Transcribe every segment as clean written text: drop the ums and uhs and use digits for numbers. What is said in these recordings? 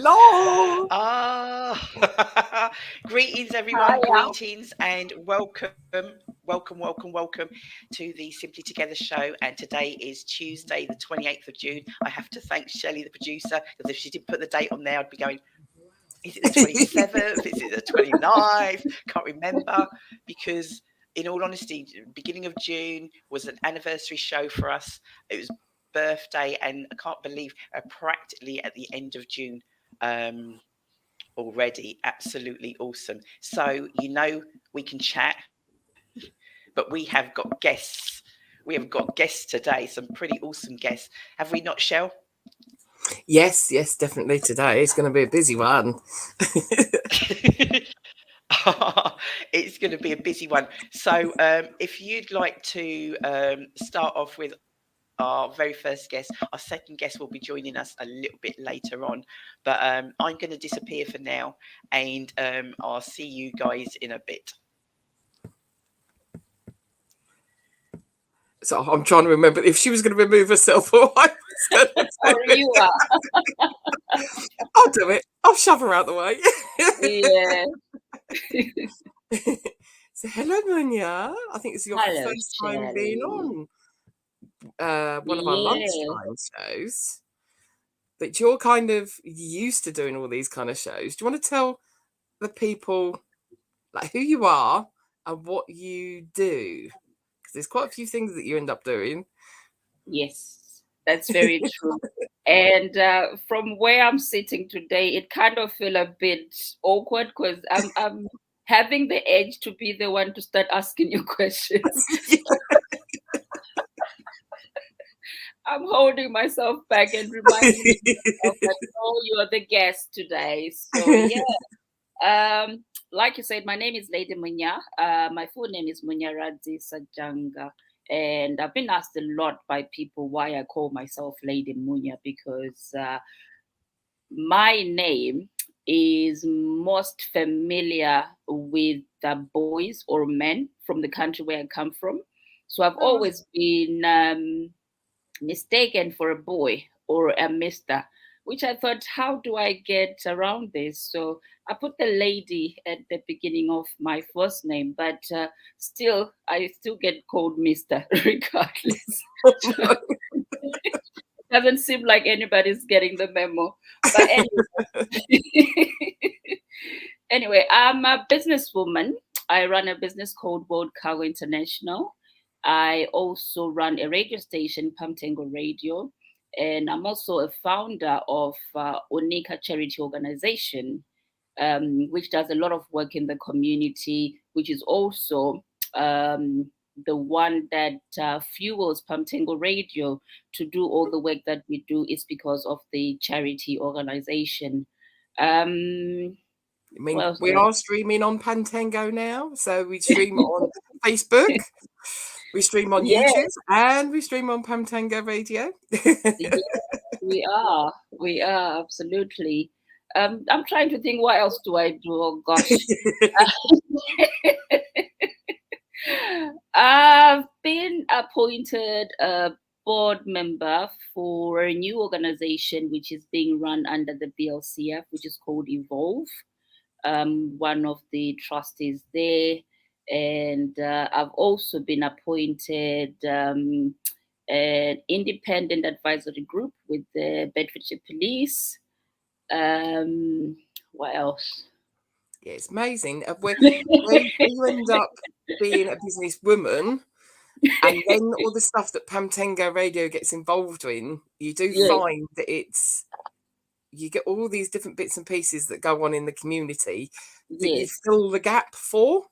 Hello. Greetings, Hi, everyone. Greetings and welcome to the Simply Together show. And today is Tuesday, the 28th of June. I have to thank Shelley, the producer, because if she didn't put the date on there, I'd be going, is it the 27th? Is it the 29th? Can't remember. Because in all honesty, beginning of June was an anniversary show for us. It was birthday, and I can't believe practically at the end of June already. Absolutely awesome. So we can chat, but we have got guests. We have got guests today, some pretty awesome guests. Have we not, Shell? Yes, definitely today. It's going to be a busy one. It's going to be a busy one. So if you'd like to start off with our very first guest, our second guest will be joining us a little bit later on. But I'm going to disappear for now, and I'll see you guys in a bit. So I'm trying to remember if she was going to remove herself or I was going to or you are. I'll do it. I'll shove her out the way. Yeah. So hello, Munya. I think it's your Hello, first time being on one of our lunchtime shows. But you're kind of used to doing all these kind of shows. Do you want to tell the people like who you are and what you do? Because there's quite a few things that you end up doing. Yes, that's very true. And from where I'm sitting today, it kind of feel a bit awkward because I'm having the edge to be the one to start asking you questions. I'm holding myself back and reminding myself that you're the guest today. So yeah. Like you said, my name is Lady Munya. My full name is Munya Sajanga. And I've been asked a lot by people why I call myself Lady Munya, because my name is most familiar with the boys or men from the country where I come from. So I've always been mistaken for a boy or a mister, which I thought, how do I get around this? So I put the lady at the beginning of my first name, but I still get called Mister regardless. Doesn't seem like anybody's getting the memo. But anyway, I'm a businesswoman. I run a business called World Cargo International. I also run a radio station, Pamtengo Radio, and I'm also a founder of Onika Charity Organization, which does a lot of work in the community, which is also the one that fuels Pamtengo Radio to do all the work that we do is because of the charity organization. I mean, we are streaming on Pamtengo now, so we stream on Facebook, we stream on YouTube, and we stream on Pamtengo Radio. We are absolutely. I'm trying to think, what else do I do? Oh gosh. I've been appointed a board member for a new organization which is being run under the BLCF, which is called Evolve. One of the trustees there. And I've also been appointed an independent advisory group with the Bedfordshire Police. What else? Yeah, it's amazing. When you end up being a businesswoman, and then all the stuff that Pamtengo Radio gets involved in, you do find that you get all these different bits and pieces that go on in the community that you fill the gap for.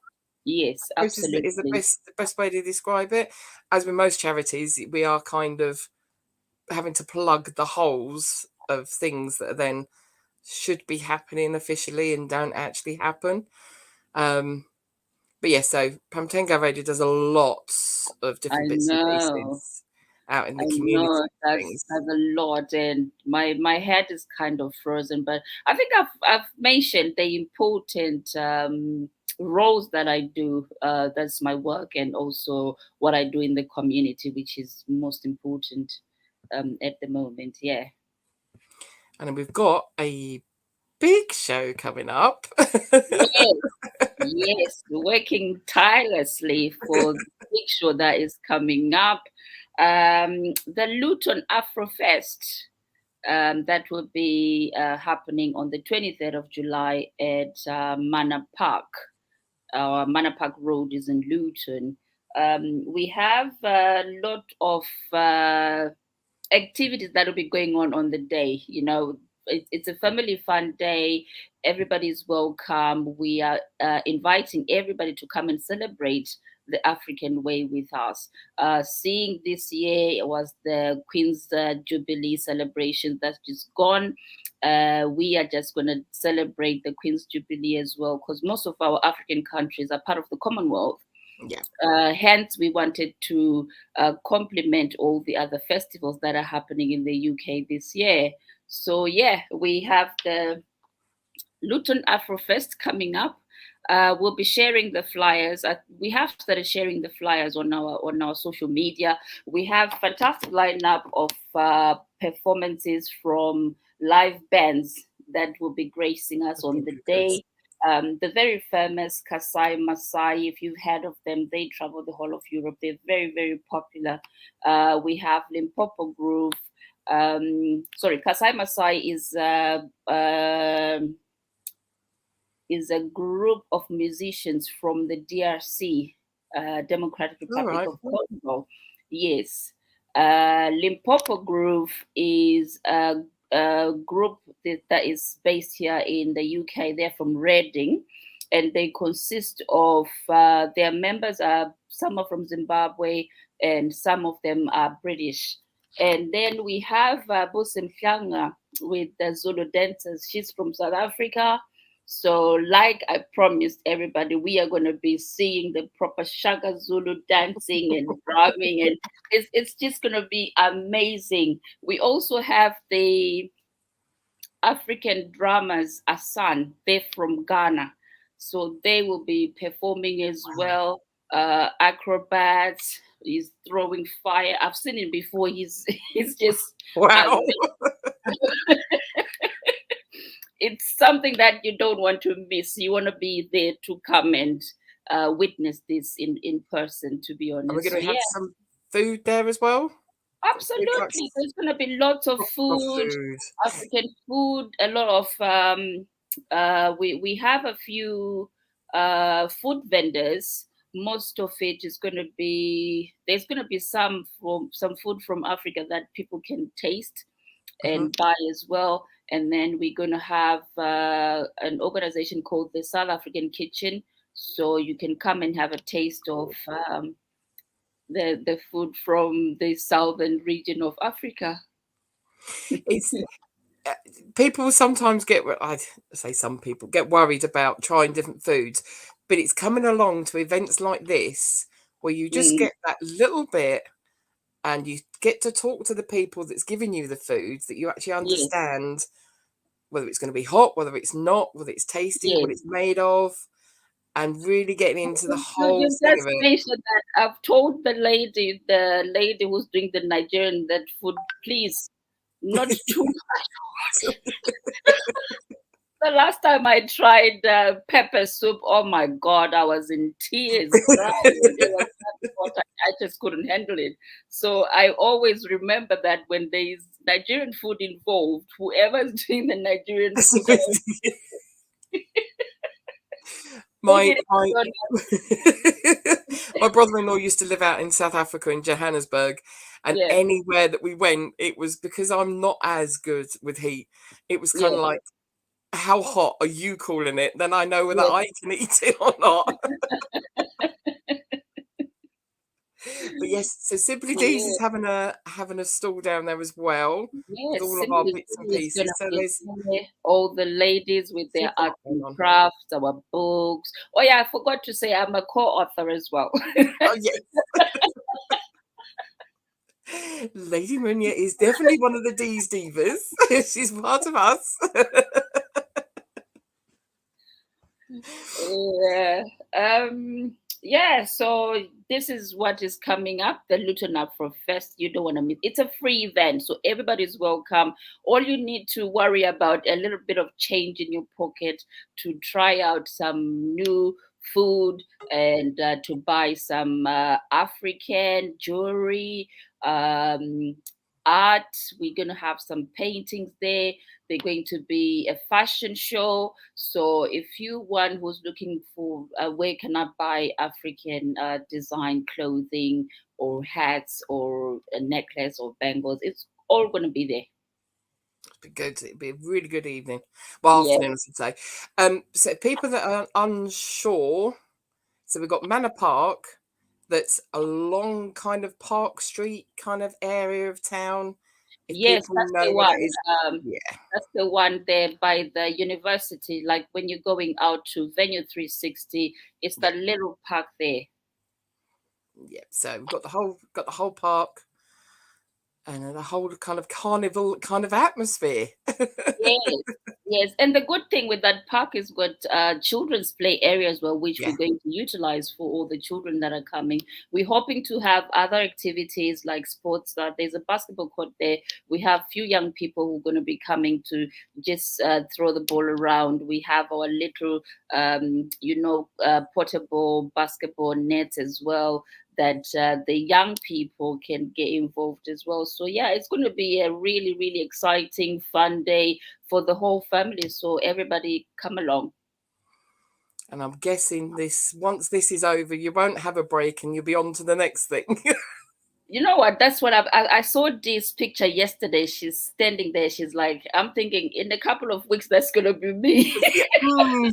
Yes, absolutely. Is the best way to describe it. As with most charities, we are kind of having to plug the holes of things that then should be happening officially and don't actually happen. But yeah, so Pamtengo Radio does a lot of different bits and pieces out in the community. That's a lot, and my head is kind of frozen. But I think I've mentioned the important roles that I do. That's my work, and also what I do in the community, which is most important at the moment. Yeah. And we've got a big show coming up. Yes, yes, working tirelessly for the big show that is coming up. The Luton Afrofest, that will be happening on the 23rd of July at Manor Park. Manor Park Road is in Luton. We have a lot of activities that will be going on the day. You know, it's a family fun day. Everybody's welcome. We are inviting everybody to come and celebrate the African way with us. Seeing this year was the Queen's Jubilee celebration that's just gone. We are just going to celebrate the Queen's Jubilee as well, because most of our African countries are part of the Commonwealth. Yeah. Hence, we wanted to complement all the other festivals that are happening in the UK this year. So, yeah, we have the Luton Afrofest coming up. We'll be sharing the flyers. We have started sharing the flyers on our social media. We have fantastic lineup of performances from live bands that will be gracing us on the day. The very famous Kasai Masai, if you've heard of them, they travel the whole of Europe. They're very, very popular. We have Limpopo Groove. Kasai Masai is a group of musicians from the DRC, Democratic Republic of Congo. Yes. Limpopo Groove is a group that is based here in the UK. They're from Reading, and they consist of their members are some are from Zimbabwe, and some of them are British. And then we have Busim Fyanga with the Zulu dancers. She's from South Africa. So, like I promised everybody, we are going to be seeing the proper Shaka Zulu dancing and drumming, and it's just going to be amazing. We also have the African drummers, Asan. They're from Ghana, so they will be performing as well. Acrobats. He's throwing fire. I've seen him before. He's just wow. It's something that you don't want to miss. You want to be there to come and witness this in person, to be honest. Are we going to have some food there as well? Absolutely. There's going to be lots of food, African food, a lot of, we have a few food vendors. Most of it is going to be, there's going to be some food from Africa that people can taste and buy as well. And then we're going to have an organization called the South African Kitchen. So you can come and have a taste of the food from the southern region of Africa. It's people sometimes I'd say some people get worried about trying different foods, but it's coming along to events like this where you just get that little bit and you get to talk to the people that's giving you the food, that you actually understand whether it's going to be hot, whether it's not, whether it's tasty, what it's made of, and really getting into the whole thing of it. That I've told the lady who's doing the Nigerian that food, please, not too much. The last time I tried pepper soup, oh my God, I was in tears. I just couldn't handle it. So I always remember that when there is Nigerian food involved, whoever's doing the Nigerian food. My brother-in-law used to live out in South Africa in Johannesburg, and anywhere that we went, it was because I'm not as good with heat. It was kind of like, how hot are you calling it? Then I know whether I can eat it or not. But yes, so Simply Deez is having a stall down there as well. Yes, with all of our bits and pieces. So there's all the ladies with their art and crafts, our books. Oh yeah, I forgot to say I'm a co-author as well. Oh yes. Lady Munya is definitely one of the Deez divas. She's part of us. So this is what is coming up, the Luton Afrofest. You don't want to miss. It's a free event, so everybody's welcome. All you need to worry about a little bit of change in your pocket to try out some new food and to buy some African jewelry, art. We're going to have some paintings there. They're going to be a fashion show. So if you one who's looking for where can I buy African design clothing or hats or a necklace or bangles, it's all going to be there. It'd be a really good evening. Well, Yeah. afternoon, I should say. So people that are unsure, so we've got Manor Park, that's a long kind of Park Street kind of area of town. If Yes, people that's know the what one. that is, yeah. That's the one there by the university. Like when you're going out to Venue 360, it's that little park there. Yeah, so we've got the whole park and the whole kind of carnival kind of atmosphere. Yes, yes. And the good thing with that park is got children's play area as well, which we're going to utilize for all the children that are coming. We're hoping to have other activities like sports. There's a basketball court there. We have few young people who are going to be coming to just throw the ball around. We have our little, portable basketball nets as well, that the young people can get involved as well. So yeah, it's going to be a really, really exciting, fun day for the whole family. So everybody come along. And I'm guessing once this is over, you won't have a break and you'll be on to the next thing. You know what? That's what I saw this picture yesterday. She's standing there. She's like, I'm thinking in a couple of weeks, that's going to be me.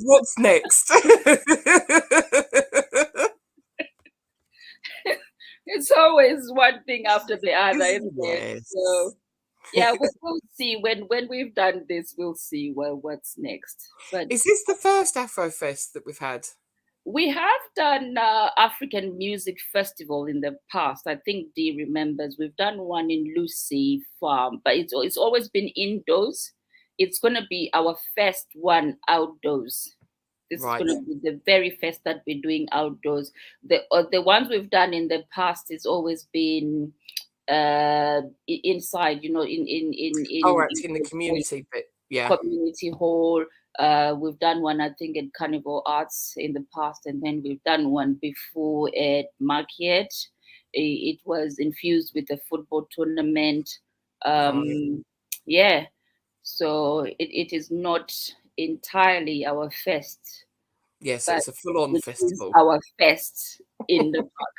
What's next? It's always one thing after the other, isn't it? Yes. So yeah, we'll see when we've done this. We'll see what's next. But is this the first Afrofest that we've had? We have done African Music Festival in the past. I think Dee remembers. We've done one in Lucy Farm, but it's always been indoors. It's going to be our first one outdoors. This is going to be the very first that we're doing outdoors. The ones we've done in the past has always been inside, in the community bit, community hall. We've done one, I think, at Carnival Arts in the past, and then we've done one before at Market. It was infused with a football tournament. Yeah, so it is not entirely our fest. Yes, it's a full-on festival. Our fest in the park.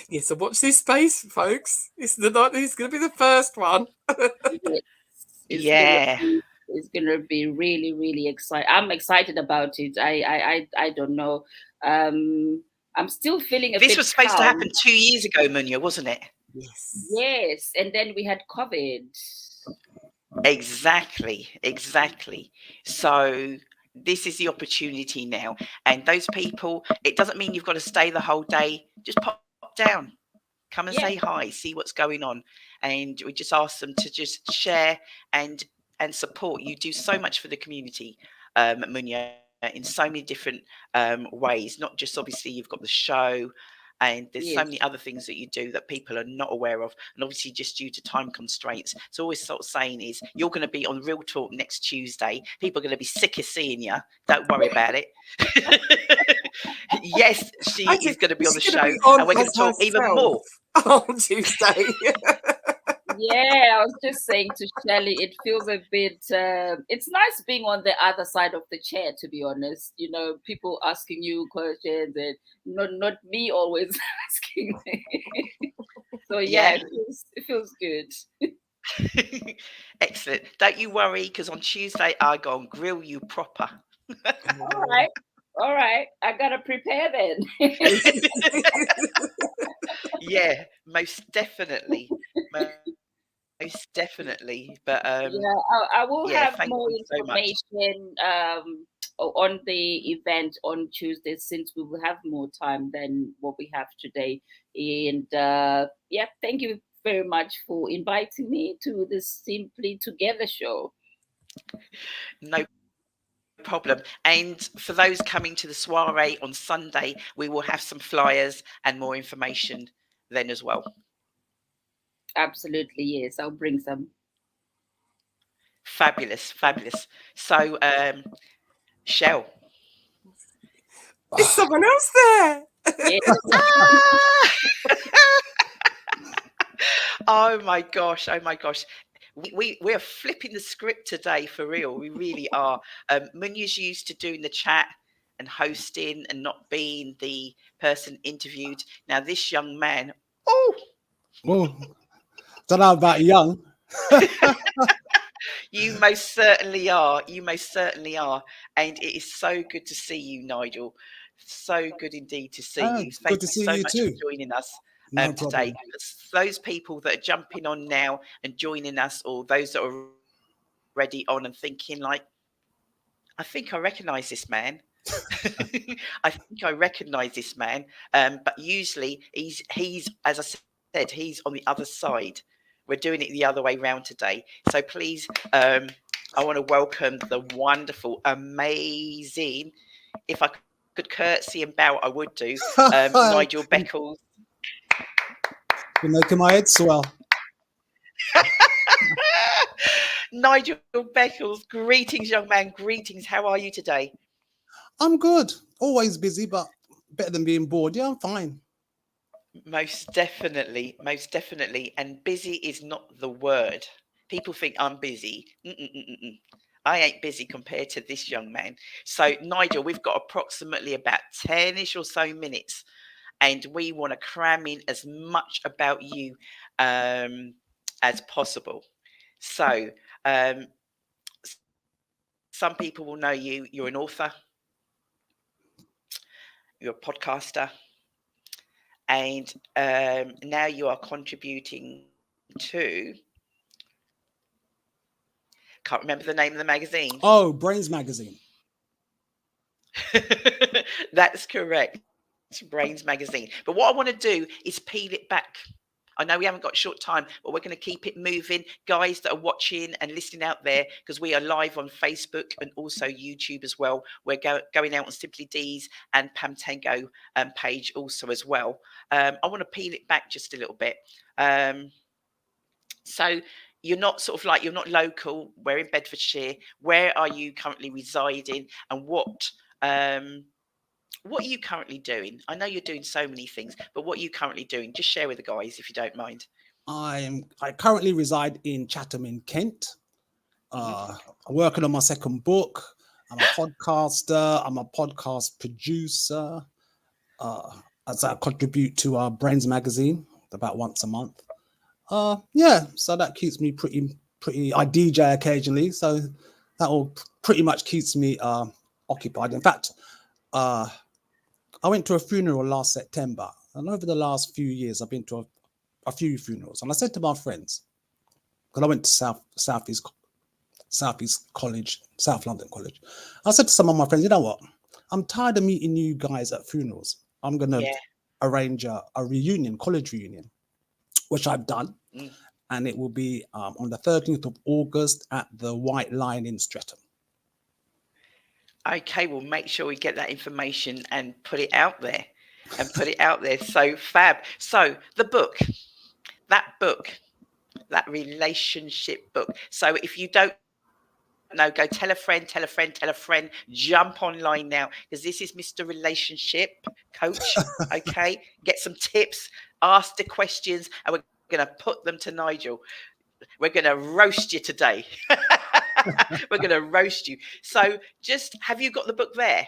Yeah, so watch this space, folks. It's going to be the first one. It's going to be really, really exciting. I'm excited about it. I don't know. I'm still feeling a bit. This was supposed to happen 2 years ago, Munya, wasn't it? Yes. Yes, and then we had COVID. Exactly. So this is the opportunity now. And those people, it doesn't mean you've got to stay the whole day. Just pop down. Come and say hi, see what's going on. And we just ask them to just share and support. You do so much for the community, Munya, in so many different ways. Not just obviously you've got the show, and there's so many other things that you do that people are not aware of. And obviously just due to time constraints. So always sort of saying is you're going to be on Real Talk next Tuesday. People are going to be sick of seeing you. Don't worry about it. Yes, she is going to be on the show, and we're going to talk even more on Tuesday. Yeah, I was just saying to Shelley, it feels a bit, it's nice being on the other side of the chair, to be honest. People asking you questions and not me always asking me. So yeah, it feels good. Excellent. Don't you worry, because on Tuesday I go and grill you proper. All right. I gotta prepare then. Yeah, most definitely. Most definitely. But I will have more information on the event on Tuesday, since we will have more time than what we have today. And thank you very much for inviting me to this Simply Together show. No problem. And for those coming to the soiree on Sunday, we will have some flyers and more information then as well. Absolutely, yes. I'll bring some. Fabulous, fabulous. So, Shell. Is someone else there? Yes. Oh my gosh, oh my gosh. We are flipping the script today, for real. We really are. Munya's used to doing the chat and hosting and not being the person interviewed. Now this young man, don't know about young. You most certainly are. You most certainly are. And it is so good to see you, Nigel. So good indeed to see you. Thank you so much for joining us today. Those people that are jumping on now and joining us, or those that are already on and thinking like, I think I recognise this man. I think I recognise this man. But usually he's, as I said, he's on the other side. We're doing it the other way round today. So please, I want to welcome the wonderful, amazing, if I could curtsy and bow, I would do, Nigel Beckles. You're making my head swell. Nigel Beckles, greetings, young man, greetings. How are you today? I'm good. Always busy, but better than being bored. Yeah, I'm fine. Most definitely, most definitely. And busy is not the word. People think I'm busy. I ain't busy compared to this young man. So, Nigel, we've got approximately about 10-ish or so minutes, and we want to cram in as much about you as possible. So, some people will know you. You're an author. You're a podcaster. And now you are contributing to, can't remember the name of the magazine. Oh, Brains Magazine. That's correct. It's Brains Magazine. But what I want to do is peel it back. I know we haven't got short time, but we're going to keep it moving. Guys that are watching and listening out there, because we are live on Facebook and also YouTube as well. We're going out on Simply Deez and Pam Tango page also as well. I want to peel it back just a little bit. So you're not sort of like, you're not local. We're in Bedfordshire. Where are you currently residing, and what are you currently doing? I know you're doing so many things, but what are you currently doing? Just share with the guys if you don't mind. I currently reside in Chatham in Kent. I'm working on my second book. I'm a podcaster. I'm a podcast producer. As I contribute to our Brains Magazine about once a month. Yeah, so that keeps me pretty. I DJ occasionally, so that all pretty much keeps me occupied. In fact, I went to a funeral last September, and over the last few years, I've been to a few funerals. And I said to my friends, because I went to Southeast College, South London College, I said to some of my friends, you know what? I'm tired of meeting you guys at funerals. I'm going to arrange a reunion, college reunion, which I've done. And it will be on the 13th of August at the White Lion in Streatham. Okay, we'll make sure we get that information and put it out there. So fab. So the book, that relationship book. So if you don't know, go tell a friend, jump online now, because this is Mr. Relationship Coach. Okay, get some tips, ask the questions, and we're going to put them to Nigel. We're going to roast you today. We're going to roast you. So just, have you got the book there?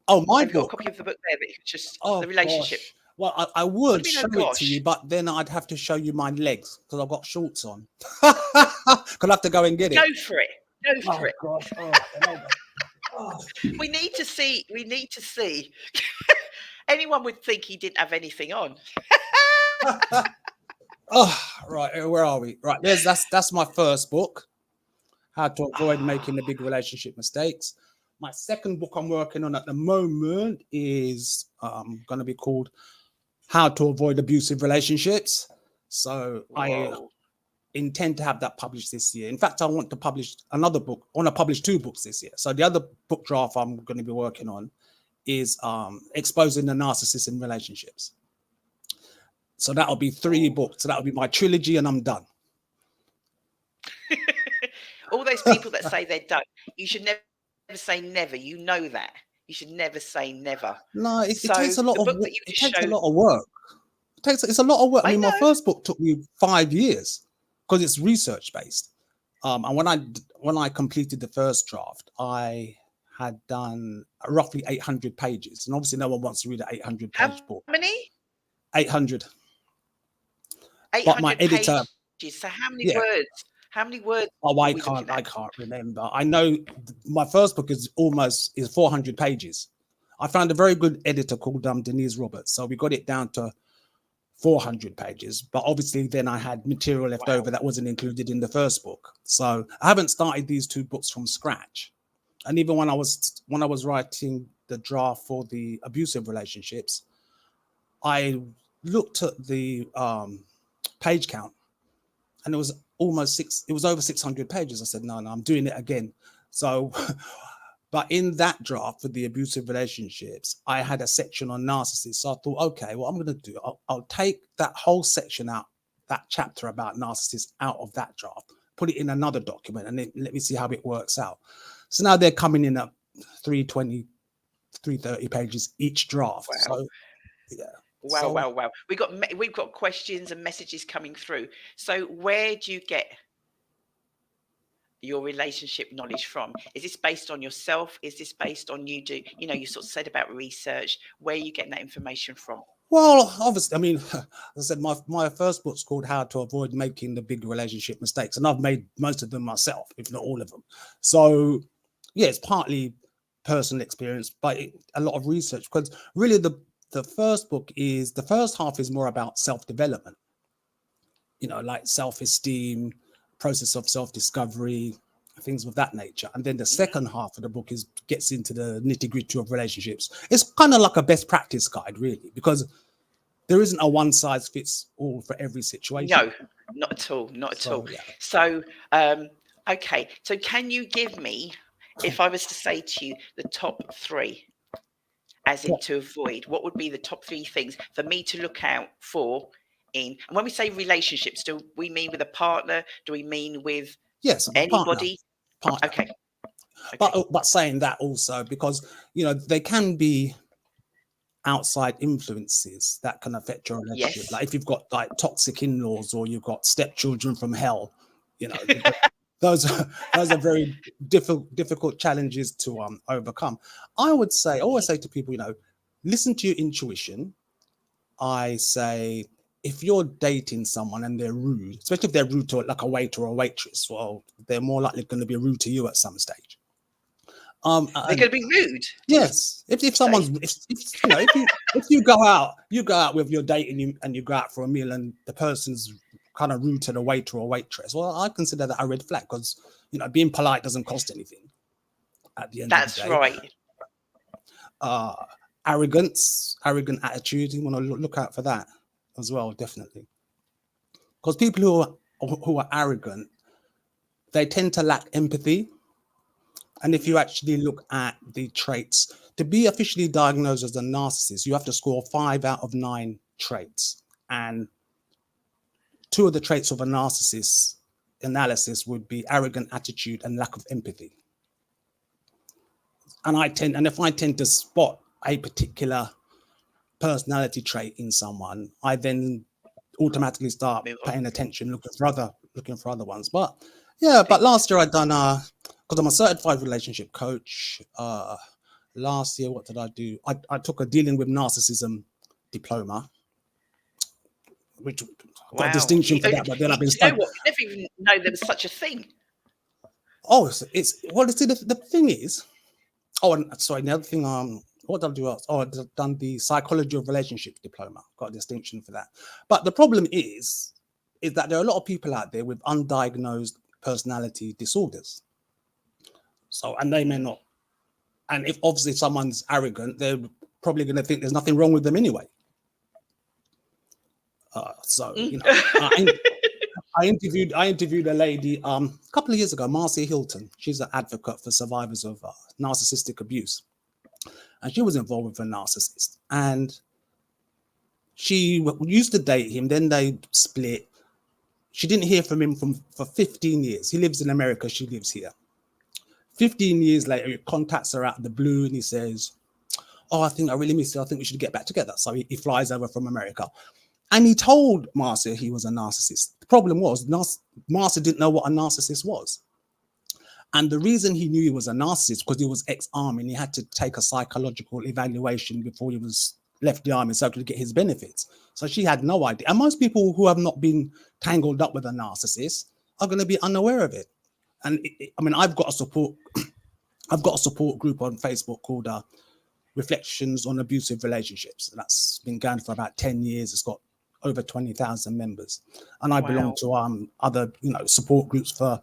Oh, my have book. You got a copy of the book there, but it's just the relationship. Gosh. Well, I would show it to you, but then I'd have to show you my legs because I've got shorts on. Because I have to go and get it. Go for it. Go for it. Gosh. We need to see. Anyone would think he didn't have anything on. Right. Where are we? Right. That's my first book. How to avoid making the big relationship mistakes. My second book I'm working on at the moment is going to be called How to Avoid Abusive Relationships. So intend to have that published this year. In fact, I want to publish another book. I want to publish 2 books this year. So the other book draft I'm going to be working on is exposing the narcissist in relationships. So that'll be 3 books. So that'll be my trilogy, and I'm done. All those people that say they're done, you should never say never. You know that. You should never say never. No, it takes a lot of work. It's a lot of work. It's a lot of work. I mean, my first book took me 5 years because it's research based. And when I completed the first draft, I had done roughly 800 pages, and obviously no one wants to read an 800-page book. How many? 800. 800 but my editor. Pages. So how many words? How many words? Oh, I can't remember. I know my first book is 400 pages. I found a very good editor called Denise Roberts, so we got it down to 400 pages. But obviously, then I had material left over that wasn't included in the first book. So I haven't started these 2 books from scratch. And even when I was writing the draft for the abusive relationships, I looked at the page count, and it was over 600 pages. I said, no, I'm doing it again. So, but in that draft for the abusive relationships, I had a section on narcissists. So I thought, okay, what I'm going to do, I'll take that whole section out, that chapter about narcissists out of that draft, put it in another document, and then let me see how it works out. So now they're coming in at 320, 330 pages each draft. Wow. So, yeah. Wow. We've got questions and messages coming through. So where do you get your relationship knowledge from? Is this based on yourself? Is this based on you sort of said about research? Where are you getting that information from? Well, obviously, I mean, as I said, my first book's called How to Avoid Making the Big Relationship Mistakes, and I've made most of them myself, if not all of them. So, yeah, it's partly personal experience, but a lot of research, because really the first book the first half is more about self-development, like self-esteem, process of self-discovery, things of that nature. And then the second half of the book gets into the nitty-gritty of relationships. It's kind of like a best practice guide, really, because there isn't a one size fits all for every situation. No, not at all. Yeah. So, okay. So can you give me, if I was to say to you, the top 3, as in to avoid, what would be the top 3 things for me to look out for and when we say relationships, do we mean with a partner? Do we mean with anybody? Partner. Okay. But saying that also, because they can be outside influences that can affect your relationship. Like if you've got like toxic in-laws, or you've got stepchildren from hell, those are very difficult challenges to overcome. I always say to people, listen to your intuition. I say, if you're dating someone and they're rude, especially if they're rude to like a waiter or a waitress, well, they're more likely going to be rude to you at some stage. They're going to be rude. Yes. If someone's, if you go out with your date and you go out for a meal and the person's kind of rude to the waiter or waitress, well, I consider that a red flag, because being polite doesn't cost anything at the end of the day. That's right. Arrogant attitude, you want to look out for that as well, definitely. Because people who are arrogant, they tend to lack empathy. And if you actually look at the traits, to be officially diagnosed as a narcissist, you have to score 5 out of 9 traits. And 2 of the traits of a narcissist analysis would be arrogant attitude and lack of empathy. And if I tend to spot a particular personality trait in someone, I then automatically start paying attention, looking for other ones. But last year I'd done because I'm a certified relationship coach. Last year, what did I do? I took a dealing with narcissism diploma, which got a distinction for that. But then I've been studying. I never even know there was such a thing. Oh, the thing is. Oh, and sorry, the other thing. What did I do else? Oh, I've done the psychology of relationships diploma. Got a distinction for that. But the problem is that there are a lot of people out there with undiagnosed personality disorders. So, and they may not. And if obviously someone's arrogant, they're probably going to think there's nothing wrong with them anyway. I interviewed a lady a couple of years ago, Marcia Hilton. She's an advocate for survivors of narcissistic abuse, and she was involved with a narcissist, and she used to date him. Then they split. She didn't hear from him for 15 years. He lives in America. She lives here. 15 years later, he contacts her out of the blue, and he says, "Oh, I really miss you. I think we should get back together." So he flies over from America. And he told Marcia he was a narcissist. The problem was Marcia didn't know what a narcissist was. And the reason he knew he was a narcissist because he was ex-army and he had to take a psychological evaluation before he was left the army so he could get his benefits. So she had no idea. And most people who have not been tangled up with a narcissist are going to be unaware of it. And I've got a support group on Facebook called Reflections on Abusive Relationships. And that's been going for about 10 years. It's got over 20,000 members, and I belong to other support groups for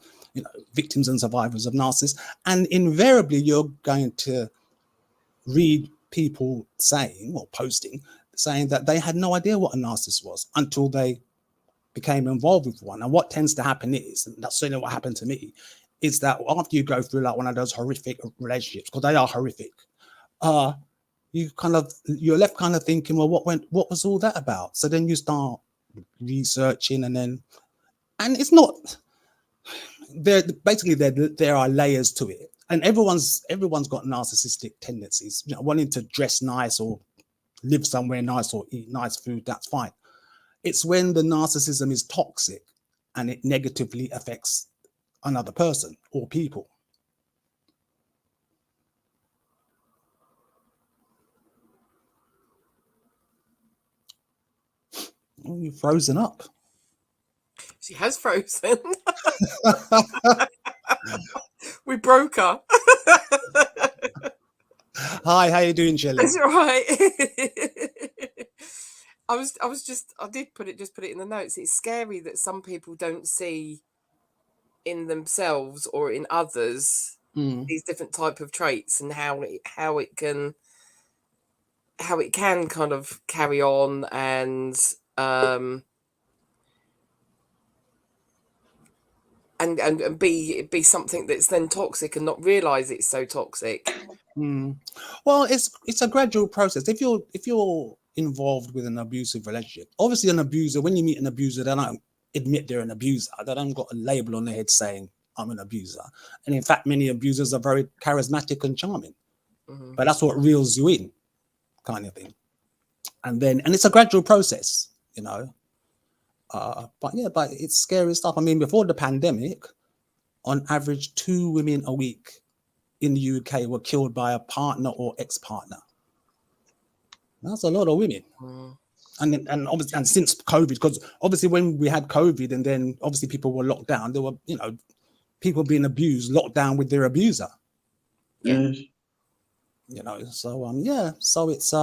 victims and survivors of narcissists. And invariably, you're going to read people saying that they had no idea what a narcissist was until they became involved with one. And what tends to happen is, and that's certainly what happened to me, is that after you go through like one of those horrific relationships, because they are horrific, you're left kind of thinking, well, what was all that about? So then you start researching, and it's not there. Basically, there are layers to it, and everyone's got narcissistic tendencies. Wanting to dress nice or live somewhere nice or eat nice food, that's fine. It's when the narcissism is toxic and it negatively affects another person or people. Oh, you've frozen up. She has frozen. We broke her. Hi, how you doing, Shelley? That's right. I did put it in the notes. It's scary that some people don't see in themselves or in others these different type of traits and how it can kind of carry on and be something that's then toxic and not realize it's so toxic. Well, it's a gradual process. If you're involved with an abusive relationship, obviously an abuser, when you meet an abuser, they don't admit they're an abuser. They don't got a label on their head saying I'm an abuser. And in fact, many abusers are very charismatic and charming. But that's what reels you in, kind of thing. And it's a gradual process, but it's scary stuff. I mean, before the pandemic, on average, 2 women a week in the UK were killed by a partner or ex-partner. That's a lot of women. And obviously, and since COVID, because obviously when we had COVID and then obviously people were locked down, there were, people being abused, locked down with their abuser. Yeah. So it's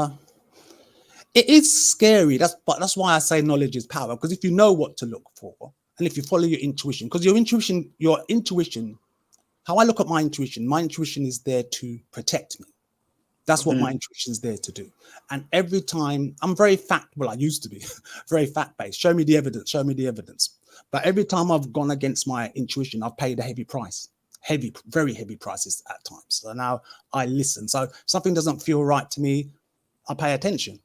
it is scary. That's why I say knowledge is power, because if you know what to look for and if you follow your intuition, because your intuition, how I look at my intuition is there to protect me. That's what my intuition is there to do. And every time I'm very I used to be very fact-based. Show me the evidence. But every time I've gone against my intuition, I've paid a heavy price. Very heavy prices at times. So now I listen. So if something doesn't feel right to me, I pay attention.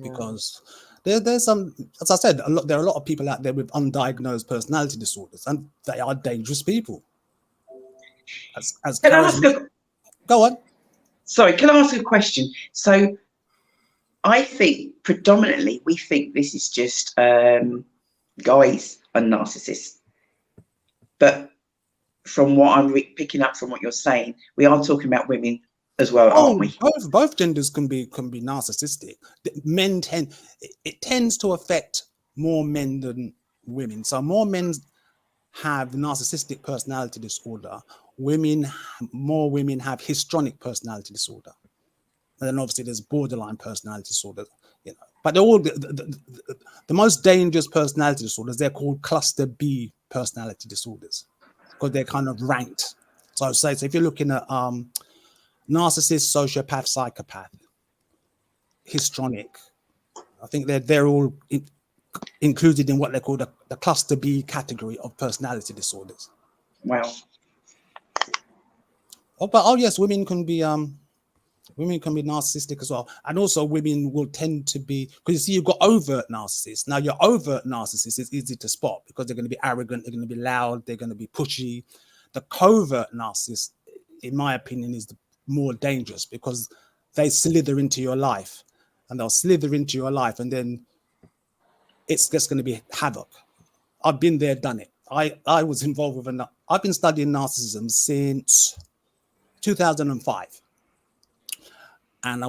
Because there's some, as I said, there are a lot of people out there with undiagnosed personality disorders, and they are dangerous people. Go on. Sorry, can I ask a question? So I think predominantly we think this is just guys and narcissists. But from what I'm picking up from what you're saying, we are talking about women as well, aren't we? Both genders can be narcissistic. It tends to affect more men than women. So more men have narcissistic personality disorder. More women have histrionic personality disorder. And then obviously there's borderline personality disorder, But they're all the most dangerous personality disorders. They're called cluster B personality disorders because they're kind of ranked. So if you're looking at narcissist, sociopath, psychopath, histrionic, I think they're all included in what they call the cluster B category of personality disorders. Wow. Yes, women can be narcissistic as well, and also women will tend to be, because you see, you've got overt narcissists. Now, your overt narcissist is easy to spot because they're going to be arrogant, they're going to be loud, they're going to be pushy. The covert narcissist, in my opinion, is the more dangerous because they slither into your life, and they'll slither into your life, and then it's just going to be havoc. I've been there, done it. I was involved with I've been studying narcissism since 2005. And I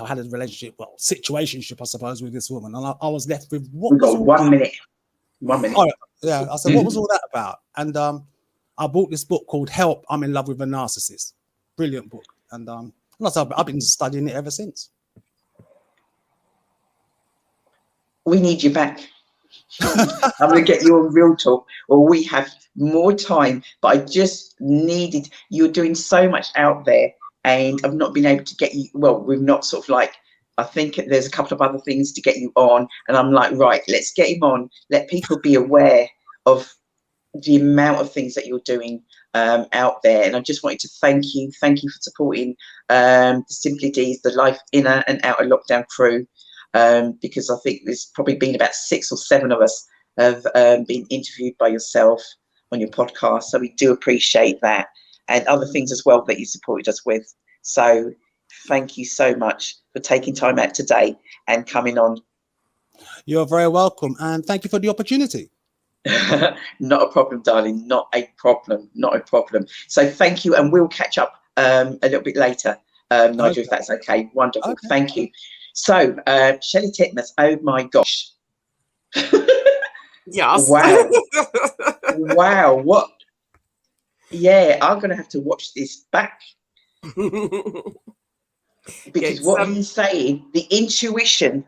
had a relationship, situationship, I suppose, with this woman. And I was left with We've got 1 minute. 1 minute. Oh, yeah. I said, what was all that about? And I bought this book called Help, I'm in Love with a Narcissist. Brilliant book. And I've been studying it ever since. We need you back. I'm going to get you on Real Talk, or we have more time. But I just needed, you're doing so much out there, and I've not been able to get you. Well, we've not sort of like, I think there's a couple of other things to get you on. And I'm like, right, let's get him on. Let people be aware of the amount of things that you're doing out there. And I just wanted to thank you. Thank you for supporting the Simply Deez, the Life Inner and Outer Lockdown crew. Because I think there's probably been about 6 or 7 of us have been interviewed by yourself on your podcast. So we do appreciate that, and other things as well that you supported us with. So thank you so much for taking time out today and coming on. You're very welcome, and thank you for the opportunity. Not a problem, darling. Not a problem. Not a problem. So thank you, and we'll catch up a little bit later, Nigel, Okay. if that's okay. Wonderful. Okay. Thank you. So, Shelley Titmus, oh my gosh. Yes. Wow. Wow. What? Yeah, I'm going to have to watch this back. Because what he's saying, the intuition,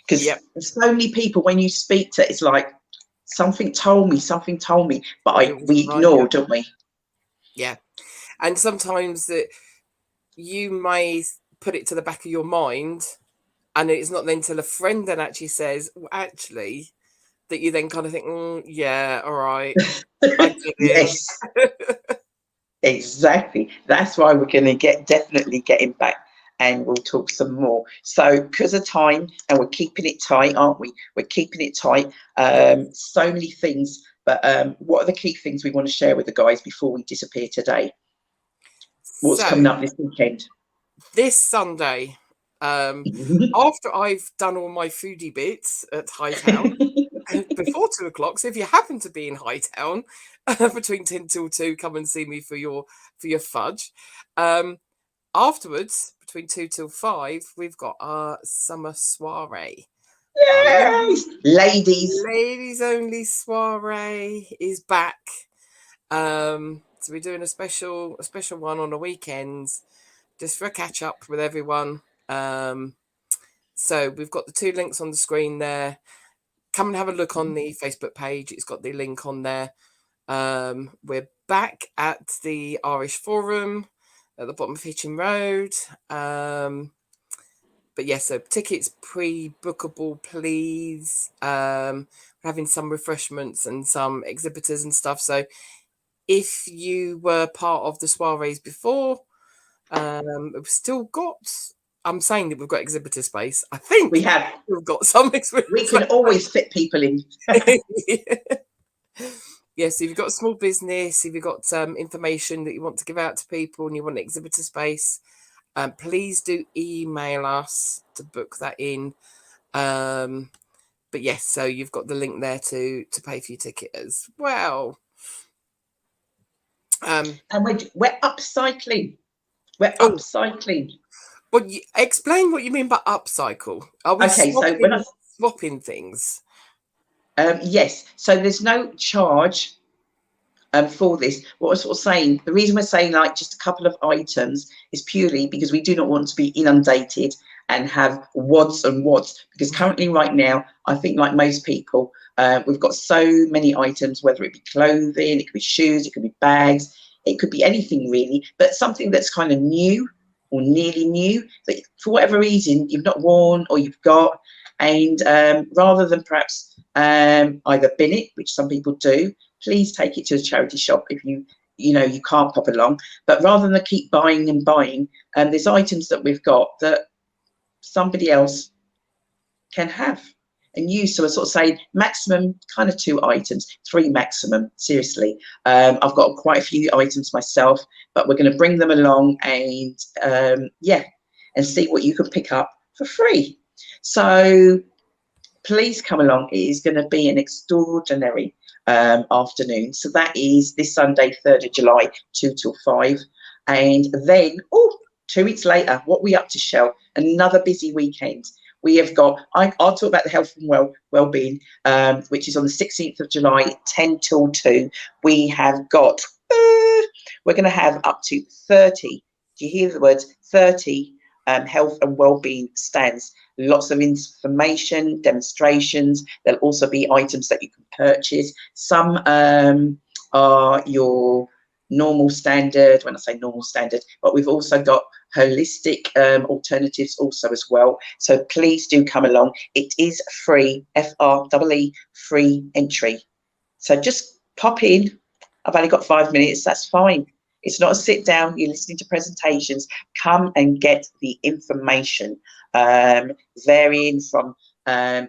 because so many people, when you speak to, it's like, something told me, but we ignore, don't we? Yeah. And sometimes that you may put it to the back of your mind, and it's not then till a friend then actually says, well, actually, that you then kind of think, yeah, all right. I get it. Yes. Exactly. That's why we're going to definitely get him back, and we'll talk some more. So because of time, and we're keeping it tight, aren't we? We're keeping it tight. So many things, but what are the key things we want to share with the guys before we disappear today? What's coming up this weekend? This Sunday, after I've done all my foodie bits at Hightown, before 2 o'clock. So if you happen to be in Hightown between 10 till 2, come and see me for your fudge. Afterwards, between 2 till 5, we've got our summer soiree. Yes, ladies only soiree is back. So we're doing a special one on the weekends, just for a catch up with everyone. So we've got the 2 links on the screen there. Come and have a look on the Facebook page. It's got the link on there. We're back at the Irish Forum at the bottom of Hitchin Road. But yes, so tickets pre-bookable, please. We're having some refreshments and some exhibitors and stuff. So if you were part of the soirees before, we've still got, I'm saying that we've got exhibitor space. I think we have. We've got some exhibitor We can always fit people in. Yes, if you've got a small business, if you've got some information that you want to give out to people and you want an exhibitor space, please do email us to book that in. But yes, so you've got the link there to pay for your ticket as well. And we're upcycling. We're upcycling. Well, explain what you mean by upcycle. Are we swapping things? Yes. So there's no charge for this. What we're sort of saying, the reason we're saying like just a couple of items is purely because we do not want to be inundated and have wads and wads. Because currently, right now, I think like most people, we've got so many items, whether it be clothing, it could be shoes, it could be bags, it could be anything really, but something that's kind of new or nearly new that for whatever reason you've not worn or you've got, and rather than perhaps either bin it, which some people do. Please take it to a charity shop if you can't pop along. But rather than keep buying and buying, there's items that we've got that somebody else can have and use. So I sort of say maximum kind of 2 items, 3 maximum, seriously. I've got quite a few items myself, but we're going to bring them along and and see what you can pick up for free. So please come along. It is going to be an extraordinary afternoon. So that is this Sunday, 3rd of July, 2 till 5. And then, 2 weeks later, what we up to, Shell? Another busy weekend. We have got, I'll talk about the health and well-being, which is on the 16th of July, 10 till 2. We have got, we're going to have up to 30, do you hear the words? 30 health and well-being stands. Lots of information, demonstrations. There'll also be items that you can purchase. Some are your normal standard, when I say normal standard, but we've also got holistic alternatives also as well. So please do come along. It is free, FREE, free entry. So just pop in. I've only got 5 minutes, that's fine. It's not a sit down, you're listening to presentations. Come and get the information, varying from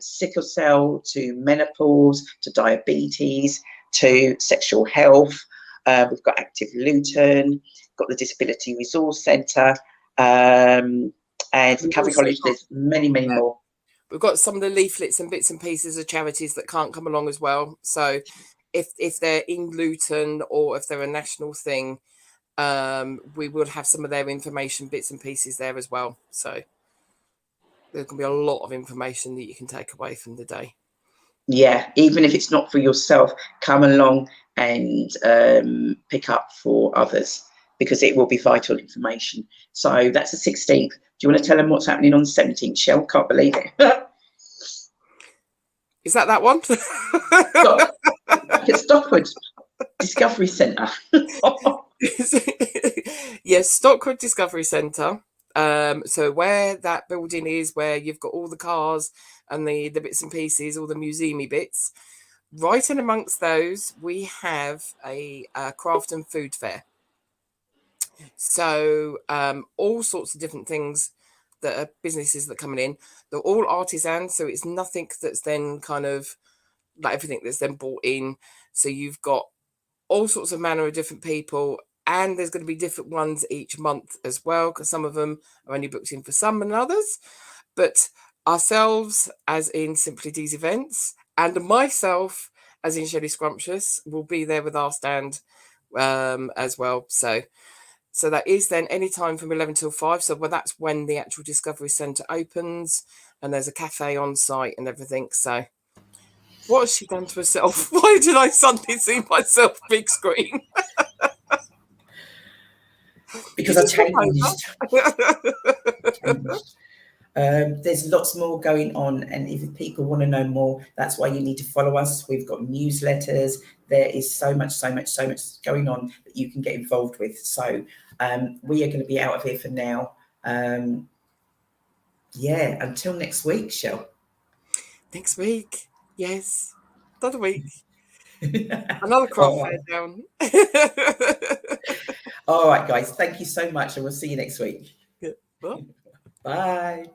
sickle cell to menopause to diabetes to sexual health. We've got Active Luton, got the Disability Resource Centre, and Recovery College. There's many more. We've got some of the leaflets and bits and pieces of charities that can't come along as well. So if they're in Luton or if they're a national thing, we will have some of their information, bits and pieces there as well. So there's going to be a lot of information that you can take away from the day. Yeah, even if it's not for yourself, come along and pick up for others, because it will be vital information. So that's the 16th. Do you want to tell them what's happening on the 17th, Shell? Can't believe it. Is that one? It's Stockwood Discovery Centre. Yes, Stockwood Discovery Centre. So where that building is, where you've got all the cars and the bits and pieces, all the museumy bits, right in amongst those, we have a craft and food fair. So all sorts of different things that are businesses that are coming in. They're all artisans, so it's nothing that's then kind of like everything that's then bought in. So you've got all sorts of manner of different people, and there's going to be different ones each month as well, because some of them are only booked in for some and others. But ourselves, as in Simply Deez Events, and myself, as in Shelley Scrumptious, will be there with our stand as well. So that is then any time from 11 till 5. So that's when the actual Discovery Centre opens, and there's a cafe on site and everything. So what has she done to herself? Why did I suddenly see myself big screen? Because I changed. There's lots more going on, and if people want to know more, that's why you need to follow us. We've got newsletters. There is so much going on that you can get involved with. So we are going to be out of here for now. Until next week, Shell. Next week, yes, another week. Another craft fair down. All right, guys. Thank you so much, and we'll see you next week. Yeah. Well. Bye.